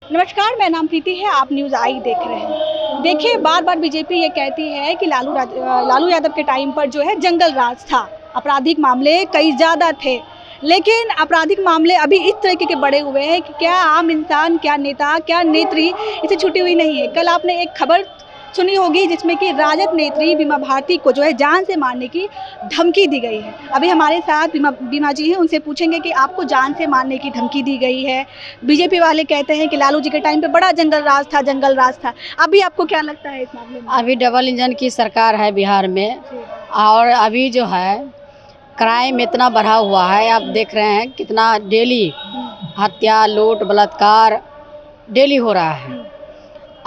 नमस्कार, मेरा नाम प्रीति है। आप न्यूज़ आई देख रहे हैं। देखिए, बार बार बीजेपी ये कहती है कि लालू यादव के टाइम पर जो है जंगल राज था, आपराधिक मामले कई ज़्यादा थे। लेकिन आपराधिक मामले अभी इस तरीके के बढ़े हुए हैं कि क्या आम इंसान, क्या नेता, क्या नेत्री इसे छूटी हुई नहीं है। कल आपने एक खबर सुनी होगी जिसमें कि राजद नेत्री बीमा भारती को जो है जान से मारने की धमकी दी गई है। अभी हमारे साथ बीमा जी हैं, उनसे पूछेंगे कि आपको जान से मारने की धमकी दी गई है। बीजेपी वाले कहते हैं कि लालू जी के टाइम पे बड़ा जंगल राज था। अभी आपको क्या लगता है इस मामले में? अभी डबल इंजन की सरकार है बिहार में, और अभी जो है क्राइम इतना बढ़ा हुआ है। आप देख रहे हैं कितना डेली हत्या, लूट, बलात्कार डेली हो रहा है।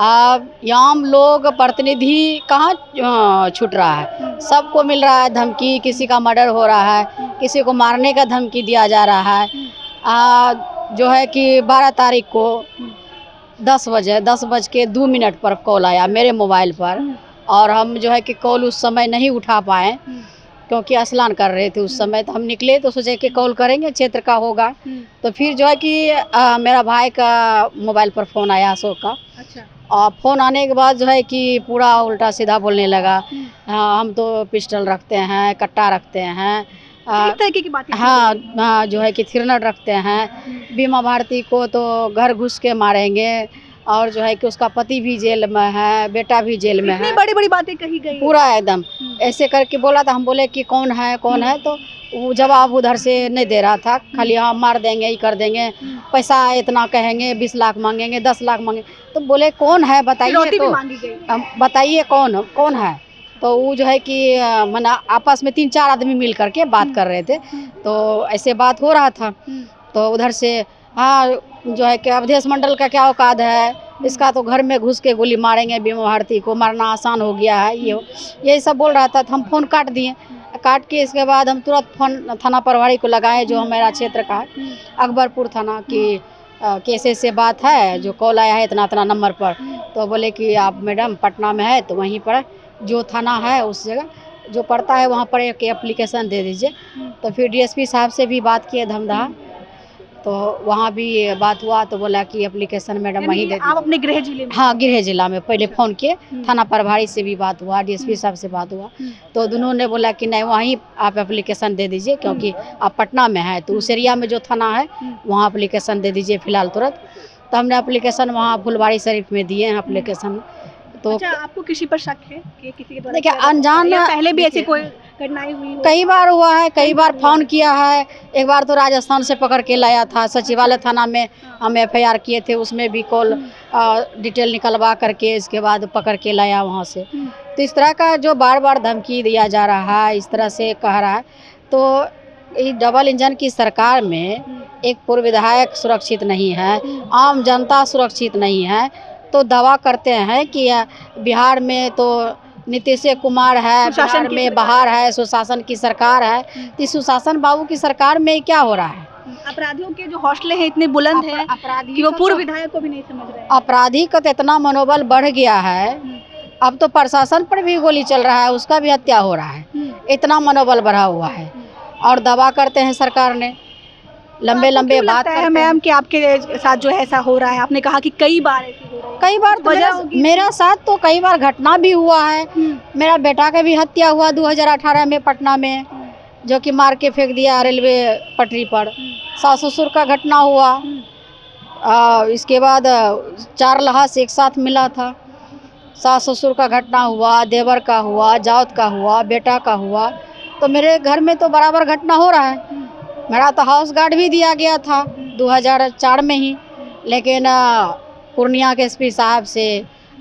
अब आम लोग प्रतिनिधि कहाँ छूट रहा है, सबको मिल रहा है धमकी। किसी का मर्डर हो रहा है, किसी को मारने का धमकी दिया जा रहा है। जो है कि 12 तारीख को 10:02 पर कॉल आया मेरे मोबाइल पर, और हम जो है कि कॉल उस समय नहीं उठा पाए क्योंकि स्नान कर रहे थे उस समय। तो हम निकले तो सोचे कि कॉल करेंगे, क्षेत्र का होगा। तो फिर जो है कि मेरा भाई का मोबाइल पर फ़ोन आया, अशोक का। अच्छा। और फ़ोन आने के बाद जो है कि पूरा उल्टा सीधा बोलने लगा। हम तो पिस्टल रखते हैं, कट्टा रखते हैं, इस तरीके की बातें। हाँ, जो है कि थिरनर रखते हैं। बीमा भारती को तो घर घुस के मारेंगे, और जो है कि उसका पति भी जेल में है, बेटा भी जेल में है। बड़ी बड़ी बातें कही गई पूरा एकदम ऐसे करके बोला था। हम बोले कि कौन है तो वो जवाब उधर से नहीं दे रहा था। खाली हाँ मार देंगे, ही कर देंगे, पैसा इतना कहेंगे, 20 लाख मांगेंगे, 10 लाख मांगेंगे। तो बोले कौन है बताइए, तो बताइए कौन है। तो वो जो है कि मना आपस में 3-4 आदमी मिल करके बात कर रहे थे। तो ऐसे बात हो रहा था। तो उधर से हाँ जो है कि अवधेश मंडल का क्या औकात है, इसका तो घर में घुस के गोली मारेंगे, बीमा भारती को मारना आसान हो गया है, यही सब बोल रहा था। तो हम फ़ोन काट दिए। काट के इसके बाद हम तुरंत फ़ोन थाना प्रभारी को लगाए, जो हमारा क्षेत्र का है, अकबरपुर थाना की। कैसे से बात है, जो कॉल आया है इतना नंबर पर। तो बोले कि आप मैडम पटना में है तो वहीं पर जो थाना है उस जगह जो पड़ता है वहाँ पर एक एप्लीकेशन दे दीजिए। तो फिर डीएसपी साहब से भी बात किए धमधा, तो वहाँ भी बात हुआ। तो बोला कि एप्लीकेशन मैडम वहीं दे दीजिए। आप अपने गृह जिले में? हाँ, गृह जिला में पहले फ़ोन किए। थाना प्रभारी से भी बात हुआ, डीएसपी साहब से बात हुआ। तो दोनों ने बोला कि नहीं, वहीं आप एप्लीकेशन दे दीजिए, क्योंकि आप पटना में है तो उस एरिया में जो थाना है वहाँ एप्लीकेशन दे दीजिए फ़िलहाल तुरंत। तो हमने एप्लीकेशन वहाँ फुलवारी शरीफ में दिए हैं एप्लीकेशन। तो अच्छा, आपको किसी पर शक है कि किसी के द्वारा? देखिए, अनजान पहले भी ऐसी कोई घटनाएं हुई? कई बार हुआ है, कई बार फ़ोन किया है। एक बार तो राजस्थान से पकड़ के लाया था, सचिवालय थाना में हम FIR किए थे, उसमें भी कॉल डिटेल निकलवा करके इसके बाद पकड़ के लाया वहाँ से। तो इस तरह का जो बार बार धमकी दिया जा रहा है, इस तरह से कह रहा है, तो इस डबल इंजन की सरकार में एक पूर्व विधायक सुरक्षित नहीं है, आम जनता सुरक्षित नहीं है। तो दावा करते हैं कि बिहार में तो नीतीश कुमार है, बिहार में बहार है, सुशासन की सरकार है। तो सुशासन बाबू की सरकार में क्या हो रहा है? अपराधियों के जो हौसले हैं इतने बुलंद हैं कि वो पूर्व विधायक को भी नहीं समझ रहे हैं। अपराधी का तो इतना मनोबल बढ़ गया है, अब तो प्रशासन पर भी गोली चल रहा है, उसका भी हत्या हो रहा है। इतना मनोबल बढ़ा हुआ है, और दावा करते हैं सरकार ने लंबे बात है। मैम कि आपके साथ जो है ऐसा हो रहा है, आपने कहा कि कई बार ऐसे हो रहा है। कई बार तो मेरा साथ तो कई बार घटना भी हुआ है। मेरा बेटा का भी हत्या हुआ 2018 में पटना में, जो कि मार के फेंक दिया रेलवे पटरी पर। सास ससुर का घटना हुआ। इसके बाद 4 लाश एक साथ मिला था। सास ससुर का घटना हुआ, देवर का हुआ, जावत का हुआ, बेटा का हुआ। तो मेरे घर में तो बराबर घटना हो रहा है। मेरा तो हाउस गार्ड भी दिया गया था 2004 में ही, लेकिन पूर्णिया के SP साहब से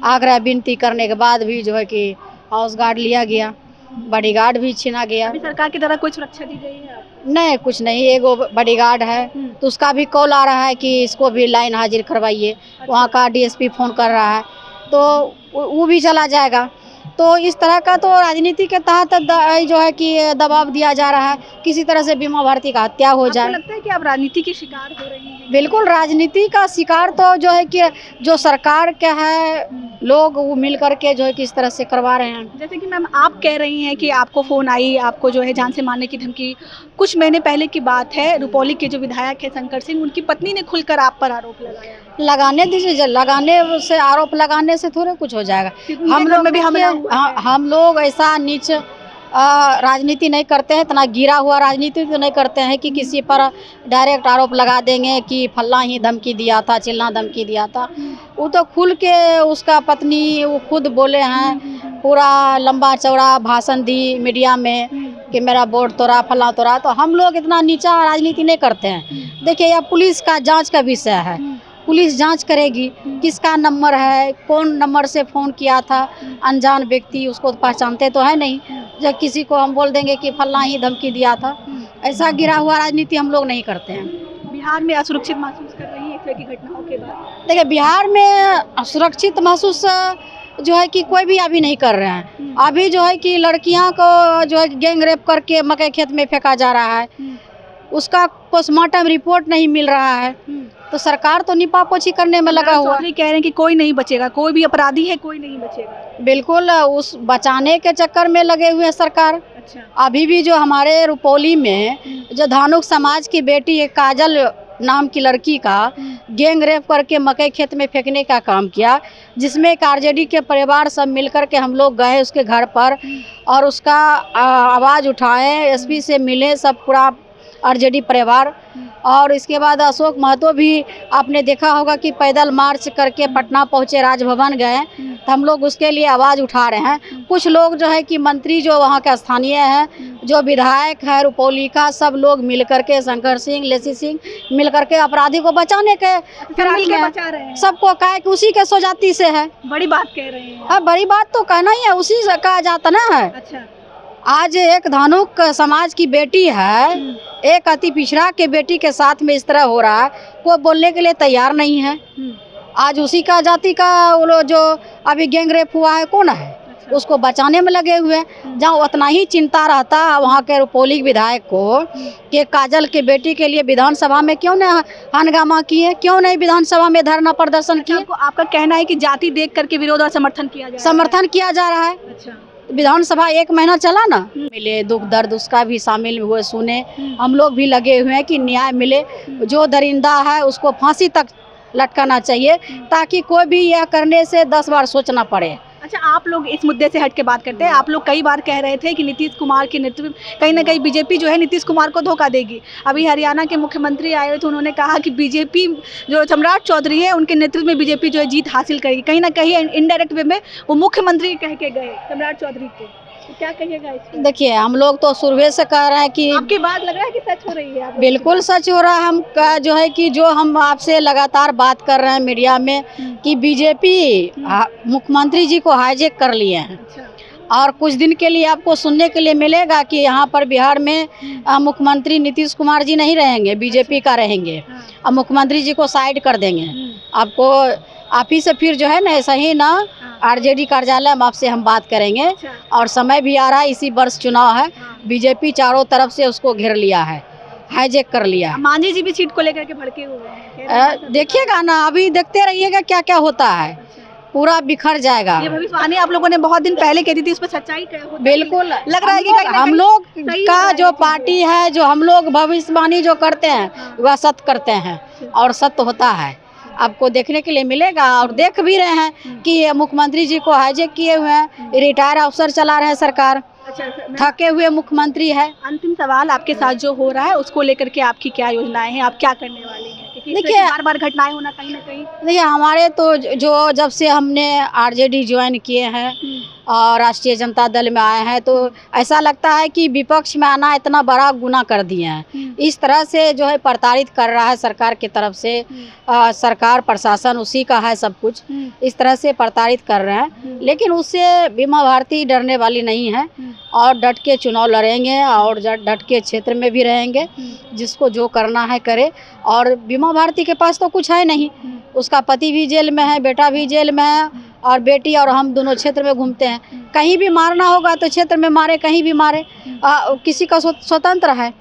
आग्रह विनती करने के बाद भी जो है कि हाउस गार्ड लिया गया, बॉडीगार्ड भी छीना गया। अभी सरकार की तरफ कोई सुरक्षा दी गई है? नहीं, कुछ नहीं। एगो बॉडीगार्ड है, तो उसका भी कॉल आ रहा है कि इसको भी लाइन हाजिर करवाइए। वहाँ का DSP फ़ोन कर रहा है, तो वो भी चला जाएगा। तो इस तरह का तो राजनीति के तहत जो है कि दबाव दिया जा रहा है, किसी तरह से बीमा भारती का हत्या हो जाए। लगता है कि आप राजनीति की शिकार हो रही हैं? बिल्कुल राजनीति का शिकार तो जो है कि जो सरकार क्या है लोग वो मिल करके जो है कि इस तरह से करवा रहे हैं। जैसे कि मैम आप कह रही हैं कि आपको फ़ोन आई, आपको जो है जान से मारने की धमकी। कुछ महीने पहले की बात है, रुपौली के जो विधायक है शंकर सिंह, उनकी पत्नी ने खुलकर आप पर आरोप लगाया। लगाने दीजिए, लगाने से आरोप लगाने से थोड़े कुछ हो जाएगा। हम लोग में भी हम लोग ऐसा नीच राजनीति नहीं करते हैं, इतना गिरा हुआ राजनीति तो नहीं करते हैं कि किसी पर डायरेक्ट आरोप लगा देंगे कि फल्ला ही धमकी दिया था, चिल्ला धमकी दिया था। वो तो खुल के उसका पत्नी वो खुद बोले हैं, पूरा लंबा चौड़ा भाषण दी मीडिया में कि मेरा वोट तोड़ा फल्ला तोड़ा। तो हम लोग इतना नीचा राजनीति नहीं करते हैं। देखिए यह पुलिस का जांच का विषय है, पुलिस जांच करेगी किसका नंबर है, कौन नंबर से फ़ोन किया था, अनजान व्यक्ति, उसको पहचानते तो है नहीं। जब किसी को हम बोल देंगे कि फल्ला ही धमकी दिया था, ऐसा गिरा हुआ राजनीति हम लोग नहीं करते हैं। बिहार में असुरक्षित महसूस कर रही है इस तरह की घटनाओं के बाद? देखिए बिहार में सुरक्षित महसूस जो है कि कोई भी अभी नहीं कर रहे हैं। अभी जो है कि लड़कियां को जो है गैंग रेप करके मकई खेत में फेंका जा रहा है, उसका पोस्टमार्टम रिपोर्ट नहीं मिल रहा है। तो सरकार तो निपापोछी करने में लगा हुआ है। कह रहे हैं कि कोई नहीं बचेगा, कोई भी अपराधी है कोई नहीं बचेगा। बिल्कुल उस बचाने के चक्कर में लगे हुए हैं सरकार। अच्छा। अभी भी जो हमारे रुपौली में जो धानुक समाज की बेटी है काजल नाम की लड़की का गैंग रेप करके मकई खेत में फेंकने का काम किया, जिसमें एक आरजेडी के परिवार सब मिलकर के हम लोग गए उसके घर पर और उसका आवाज़ उठाए, एसपी से मिले सब पूरा आरजेडी परिवार। और इसके बाद अशोक महतो भी आपने देखा होगा कि पैदल मार्च करके पटना पहुँचे, राजभवन गए, तो हम लोग उसके लिए आवाज़ उठा रहे हैं। कुछ लोग जो है कि मंत्री जो वहाँ के स्थानीय हैं, जो विधायक है रुपौली का, सब लोग मिल करके शंकर सिंह, लेसी सिंह मिल करके अपराधी को बचाने के फिराक में सबको कहा कि उसी के सोजाती से है। बड़ी बात कह रहे हैं। हाँ बड़ी बात तो कहना ही है, उसी से कहा जाता ना है। अच्छा। आज एक धानुक समाज की बेटी है, एक अति पिछड़ा के बेटी के साथ में इस तरह हो रहा है, कोई बोलने के लिए तैयार नहीं है। आज उसी का जाति का वो जो अभी गैंग रेप हुआ है कौन है, उसको बचाने में लगे हुए हैं। जहाँ उतना ही चिंता रहता वहाँ के रुपौली विधायक को कि काजल के बेटी के लिए विधानसभा में क्यों नहीं हंगामा किए, क्यों नहीं विधानसभा में धरना प्रदर्शन किए। आपका कहना है कि जाति देख करके विरोध और समर्थन किया जा रहा है। अच्छा। विधानसभा 1 महीना चला ना, मिले दुख दर्द उसका भी शामिल हुए, सुने। हम लोग भी लगे हुए हैं कि न्याय मिले, जो दरिंदा है उसको फांसी तक लटकाना चाहिए ताकि कोई भी यह करने से 10 बार सोचना पड़े। अच्छा, आप लोग इस मुद्दे से हट के बात करते हैं। आप लोग कई बार कह रहे थे कि नीतीश कुमार के नेतृत्व में कहीं ना कहीं बीजेपी जो है नीतीश कुमार को धोखा देगी। अभी हरियाणा के मुख्यमंत्री आए हुए थे, उन्होंने कहा कि बीजेपी जो सम्राट चौधरी है उनके नेतृत्व में बीजेपी जो है जीत हासिल करेगी। कहीं ना कहीं इनडायरेक्ट वे में वो मुख्यमंत्री कह के गए सम्राट चौधरी को, तो क्या कहिएगा इसमें? देखिए हम लोग तो शुरू से कह रहे हैं कि आपकी बात लग रहा है कि सच हो रही है। बिल्कुल सच हो रहा है। हम जो है कि जो हम आपसे लगातार बात कर रहे हैं मीडिया में कि बीजेपी मुख्यमंत्री जी को हाईजैक कर लिए हैं। अच्छा। और कुछ दिन के लिए आपको सुनने के लिए मिलेगा कि यहाँ पर बिहार में मुख्यमंत्री नीतीश कुमार जी नहीं रहेंगे, बीजेपी का रहेंगे। अब मुख्यमंत्री जी को साइड कर देंगे। आपको आप ही से फिर जो है ना ऐसा ही ना आरजेडी कार्यालय में आपसे हम बात करेंगे। और समय भी आ रहा है, इसी वर्ष चुनाव है, बीजेपी चारों तरफ से उसको घेर लिया है, हाईजैक कर लिया। मांझी जी भी सीट को लेकर के भड़के हुए हैं। देखिएगा ना, अभी देखते रहिएगा क्या क्या होता है, पूरा बिखर जाएगा। ये भविष्यवाणी आप लोगों ने बहुत दिन पहले कह दी थी, उस पर सच्चाई बिल्कुल लग रहा है कि हम लोग का जो पार्टी है, जो हम लोग भविष्यवाणी जो करते हैं वह सत्य करते हैं और सत्य होता है। आपको देखने के लिए मिलेगा और देख भी रहे हैं कि मुख्यमंत्री जी को हाईजैक किए हुए हैं, रिटायर अफसर चला रहे हैं सरकार। थके हुए मुख्यमंत्री है। अंतिम सवाल, आपके साथ जो हो रहा है उसको लेकर के आपकी क्या योजनाएं हैं, आप क्या करने वाली हैं? देखिए बार घटनाएं होना कहीं ना कहीं। देखिए हमारे तो जो जब से हमने आरजेडी ज्वाइन किए हैं और राष्ट्रीय जनता दल में आए हैं, तो ऐसा लगता है कि विपक्ष में आना इतना बड़ा गुनाह कर दिए हैं। इस तरह से जो है प्रताड़ित कर रहा है सरकार की तरफ से। सरकार प्रशासन उसी का है, सब कुछ इस तरह से प्रताड़ित कर रहे हैं। लेकिन उससे बीमा भारती डरने वाली नहीं है और डट के चुनाव लड़ेंगे और डट के क्षेत्र में भी रहेंगे। जिसको जो करना है करे। और बीमा भारती के पास तो कुछ है नहीं, उसका पति भी जेल में है, बेटा भी जेल में है और बेटी और हम दोनों क्षेत्र में घूमते हैं। कहीं भी मारना होगा तो क्षेत्र में मारे, कहीं भी मारे, किसी का स्वतंत्र है।